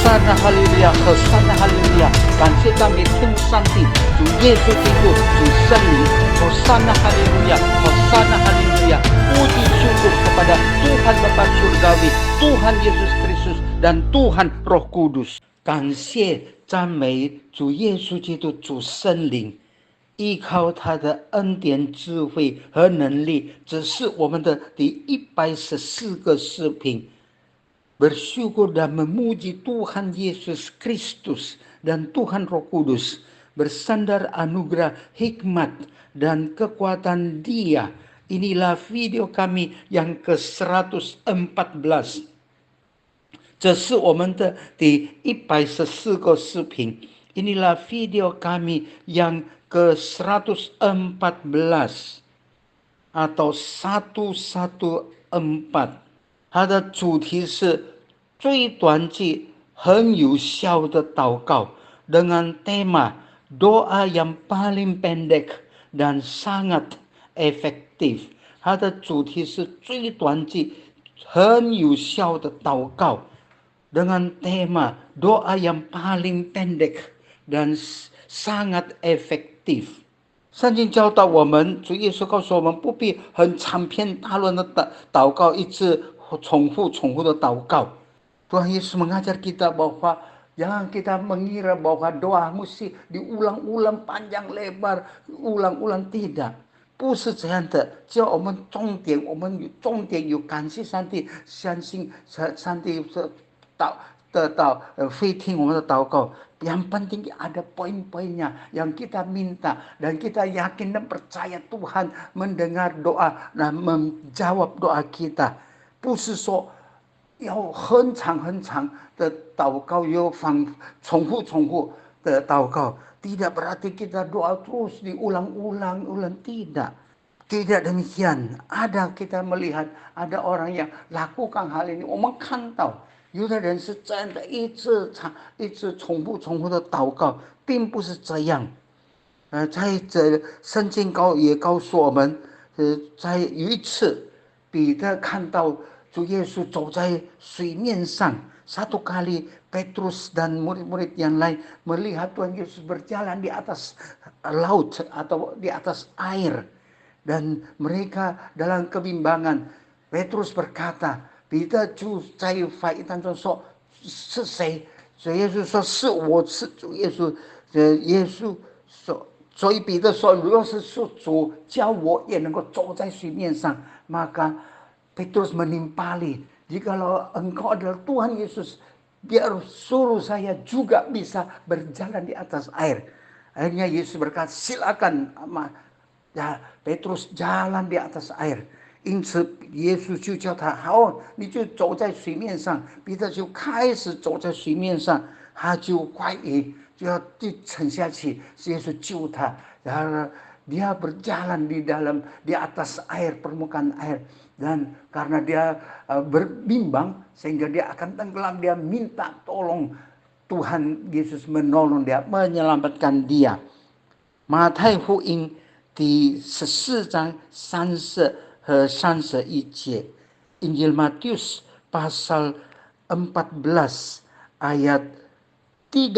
Hosana Haleluya, Hosana Haleluya，感谢赞美天父上帝，主耶稣基督，主圣灵，Hosana Haleluya, Hosana Haleluya。Puji syukur kepada Tuhan Bapa Surgawi, Tuhan Yesus Kristus dan Tuhan Roh Kudus。感谢赞美主耶稣基督，主圣灵。依靠他的恩典、智慧和能力，这是我们的第114个视频。Bersyukur dan memuji Tuhan Yesus Kristus dan Tuhan Roh Kudus. Bersandar anugerah hikmat dan kekuatan Dia. Inilah video kami yang ke-114。这是我们的第114个视频。Inilah video kami yang ke-114 atau 114。它的主题是最短期很有效的祷告 dengan tema doa yang paling pendek dan sangat efektif。它的主题是最短期很有效的祷告 dengan tema doa yang paling pendek dan sangat efektif。圣经教导我们，主耶稣告诉我们，不必很长篇大论的祷告，一直重复的祷告。Tuhan Yesus mengajar kita bahwa jangan kita mengira bahwa doa mesti diulang-ulang panjang lebar, ulang-ulang， tidak， 不是这样的。只要我们重点有感谢上帝，相信上帝会听我们的祷告。Yang penting ada poin-poinnya yang kita minta dan kita yakin dan percaya Tuhan mendengar doa dan menjawab doa kita。不是说要很长的祷告，又重复的祷告。Tidak berarti kita doa terus diulang-ulang, tidak. Tidak demikian. Ada kita melihat ada orang yang lakukan hal ini， 我们看到有的人是真的一直重复的祷告，并不是这样。在这圣经也告诉我们，在有一次彼得看到主耶稣走在水面上。Satu kali Petrus dan murid-murid yang lain melihat Tuhan Yesus berjalan di atas laut atau di atas air, dan mereka dalam kebimbangan. Petrus berkata，彼得就在怀疑当中说是谁？主耶稣说是我，是主耶稣。耶稣说，所以彼得说，如果是主叫我也能够走在水面上， maka Petrus menimpali, jikalau engkau adalah Tuhan Yesus, biar suruh saya juga bisa berjalan di atas air. Akhirnya Yesus berkata, silakan. Ya, Petrus jalan di atas air。因此耶稣就叫他，好，你就走在水面上。彼得就开始走在水面上，他就怀疑，就要沉下去。耶稣救他，然后dia berjalan di atas air, permukaan air. Dan karena dia berbimbang sehingga dia akan tenggelam, dia minta tolong Tuhan Yesus menolong dia, menyelamatkan dia。马太福音第14章30和31节。Injil Matius pasal 14 ayat 30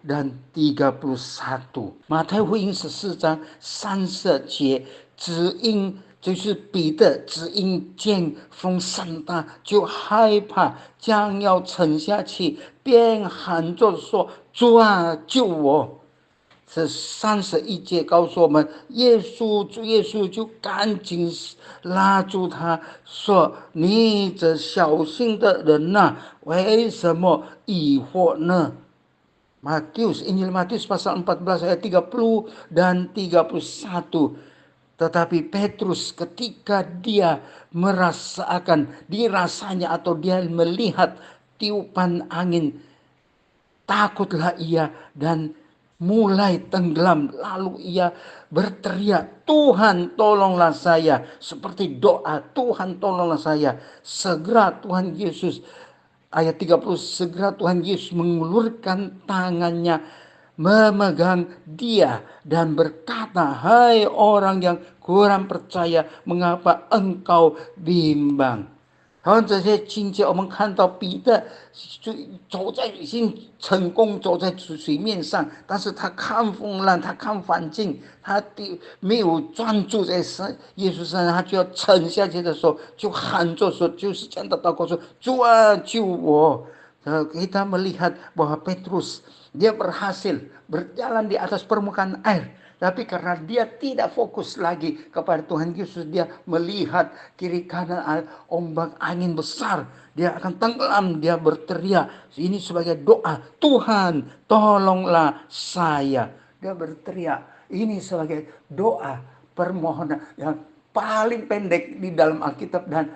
dan 31。马太福音14章30节，只因就是彼得，只因见风甚大，就害怕，将要沉下去，便喊着说：“主啊，救我！”这31节告诉我们，主耶稣就赶紧拉住他，说：“你这小心的人呐，为什么疑惑呢？” Injil Matius pasal 14 ayat 30 dan 31。Tetapi Petrus ketika dia dirasanya atau dia melihat tiupan angin, takutlah ia dan mulai tenggelam. Lalu ia berteriak, Tuhan tolonglah saya. Seperti doa, Tuhan tolonglah saya. Segera Tuhan Yesus, ayat 30, segera Tuhan Yesus mengulurkan tangannya, memegang dia dan berkata, hai orang yang kurang percaya, mengapa engkau bimbang? 然后这些情节，我们看到彼得已经成功走在水面上，但是他看风浪，他看环境，他没有专注在耶稣身上，他就要沉下去的时候，就喊着说，就是这样的祷告说：“主啊，救我！” Kita melihat bahwa Petrus dia berhasil berjalan di atas permukaan air. Tapi karena dia tidak fokus lagi kepada Tuhan Yesus, dia melihat kiri kanan ombak angin besar, dia akan tenggelam, dia berteriak. Ini sebagai doa, Tuhan tolonglah saya. Dia berteriak. Ini sebagai doa permohonan yang paling pendek di dalam Alkitab dan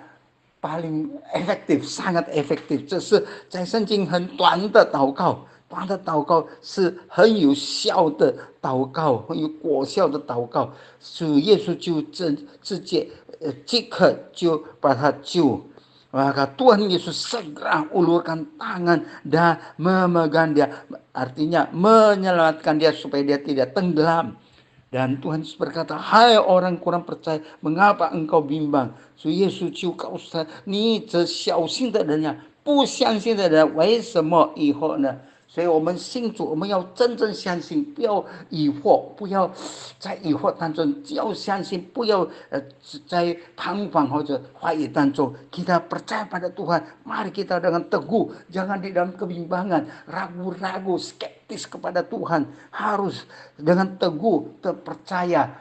paling efektif, sangat efektif. 这是在圣经很短的祷告。他的祷告是很有效的祷告，很有果效的祷告。主耶稣就直接即刻就把他救。Maka Tuhan Yesus segera ulurkan tangan dan memegang dia, artinya menyelamatkan dia supaya dia tidak tenggelam. Dan Tuhan Yesus berkata, hai orang kurang percaya, mengapa engkau bimbang? 主耶稣就告诉他，你这小心的人呀，不相信的人，为什么以后呢？所以我们信主，我们要真正相信，不要疑惑，不要在疑惑当中，只要相信，不要在彷徨或者怀疑当中。Kita percaya pada Tuhan, mari kita dengan teguh, jangan di dalam kebimbangan, ragu-ragu, skeptis kepada Tuhan, harus dengan teguh terpercaya.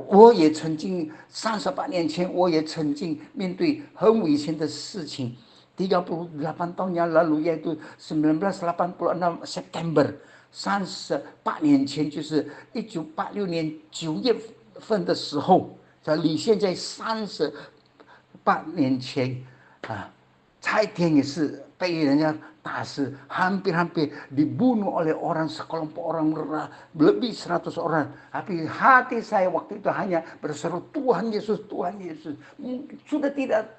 我也曾经38年前，我也曾经面对很危险的事情。38 tahun yang lalu, yaitu 1986 September, 38年前，就是1986年9月份的时候，离现在38年前差一点也是被人家打死，hampir dibunuh oleh orang, sekelompok orang, lebih 100 orang. Tapi hati saya waktu itu hanya berseru, Tuhan Yesus, Tuhan Yesus. Sudah tidak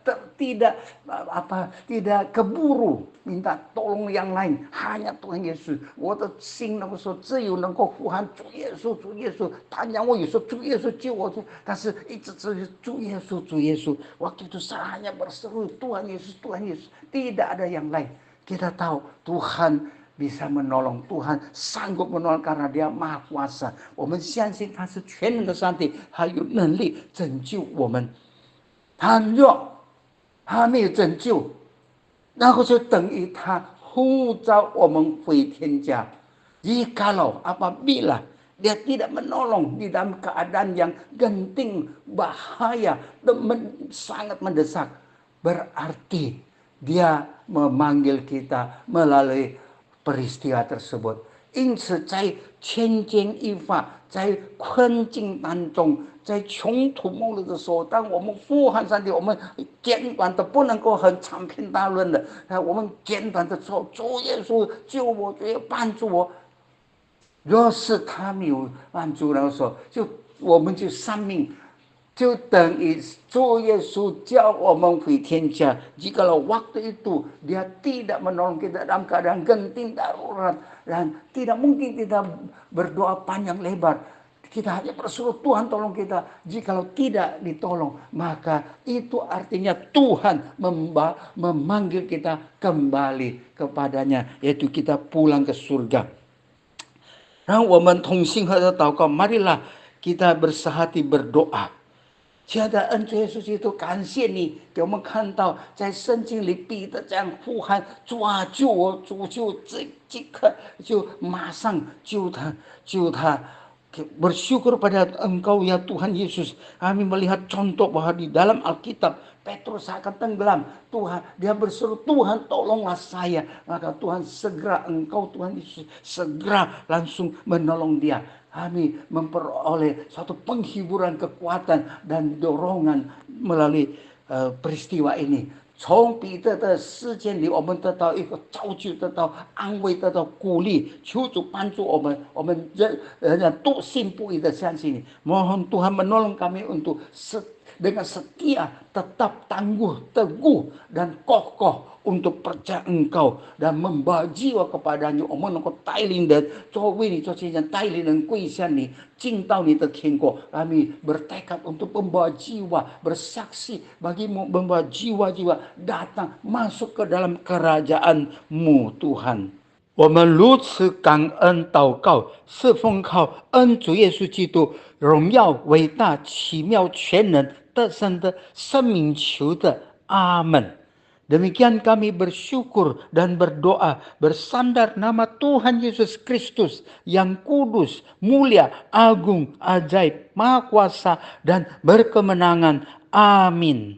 keburu minta tolong yang lain, hanya Tuhan Yesus. 我的心那个时候只有能够呼喊主耶稣，主耶稣。他讲我也说主耶稣救我，但是一直只有主耶稣，主耶稣。Waktu itu saya hanya berseru Tuhan Yesus, Tuhan Yesus. Tidak ada yang lain. Kita tahu Tuhan bisa menolong, Tuhan sanggup menolong karena Dia Maha Kuasa. 我们相信他是全能的上帝，他有能力拯救我们。他若他没有拯救，然后就等于他呼召我们回天家。Jikalau apabila Dia tidak menolong di dalam keadaan yang genting, bahaya, sangat mendesak, berarti Dia memanggil kita melalui peristiwa tersebut. 因此在千钧一发，在困境当中，在穷途末路的时候，当我们呼喊上帝，我们简短的不能够很长篇大论的，我们简短的说，主耶稣救我，主耶稣帮助我。若是他没有帮助的时候，我们就丧命，就等于主耶稣叫我们回天家。Jikalau waktu itu Dia tidak menolong kita dalam keadaan genting darurat dan tidak mungkin kita berdoa panjang lebar, kita hanya berseru Tuhan tolong kita. Jikalau tidak ditolong, maka itu artinya Tuhan memanggil kita kembali kepadanya, yaitu kita pulang ke surga. 让我们同心合的祷告， marilah kita bersehati berdoa。亲爱的恩主耶稣基督，感谢你给我们看到在圣经里彼得这样呼喊，主啊救我，主就即刻就马上救他。Bersyukur pada Engkau ya Tuhan Yesus. Kami melihat contoh bahwa di dalam Alkitab Petrus akan tenggelam. Tuhan, dia berseru, Tuhan tolonglah saya. Maka Tuhan segera, Engkau Tuhan Yesus segera langsung menolong dia. Kami memperoleh suatu penghiburan, kekuatan dan dorongan melalui peristiwa ini. 从彼得的事件里，我们得到一个造就，得到安慰，得到鼓励。求主帮助我们，我们人都信不疑的相信你。Mohon Tuhan menolong kami untuk dengan setia, tetap tangguh, teguh, dan kokoh untuk percaya Engkau dan membawa jiwa kepadanya.我们能够带领人，做为你做见证，带领人跪向你，进到你的天国。Kami bertekad untuk membawa jiwa, bersaksi bagimu, membawa jiwa-jiwa datang masuk ke dalam kerajaan-Mu, Tuhan. 我们如此感恩祷告，是奉靠恩主耶稣基督荣耀、伟大、奇妙、全能、得胜的生命求的，阿门。Demikian kami bersyukur dan berdoa bersandar nama Tuhan Yesus Kristus yang kudus, mulia, agung, ajaib, maha kuasa, dan berkemenangan. Amin.